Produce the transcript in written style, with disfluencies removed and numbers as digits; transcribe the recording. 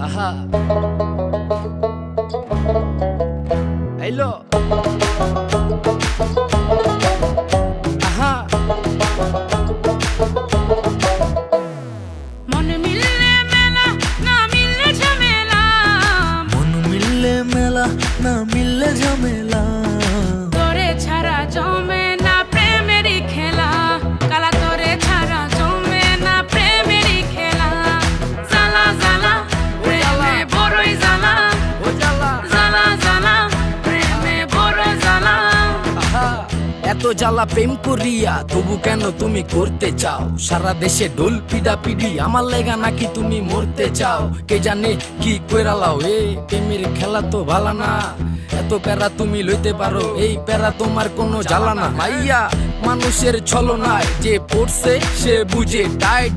আহা আইলো আহা মন মিললে মেলা না মিললে ঝামেলা, মন মিললে মেলা না মিললে ঝামেলা, তোরে ছাড়া জমে না প্রেমেরই খেলা, কালা তোরে ছাড়া জমে না প্রেমেরই খেলা। জ্বালা জ্বালা প্রেমে বড়ই জ্বালা, ও জ্বালা জ্বালা জ্বালা প্রেমে বড় জ্বালা। আহা এত জ্বালা প্রেম করিয়া তবু কেন তুমি করতে চাও? সারা দেশে ঢোল পিডা পিডি আমার লেগা নাকি তুমি মরতে চাও? কে জানে কি কইরালাও এ প্রেমের খেলা তো ভালো না। এত প্যারা তুমি লইতে পারো, এই প্যারা তোমার কোনো জ্বালা না। মাইয়া মানুষের ছলনায় যে পড়ছে সে বুঝে টাইট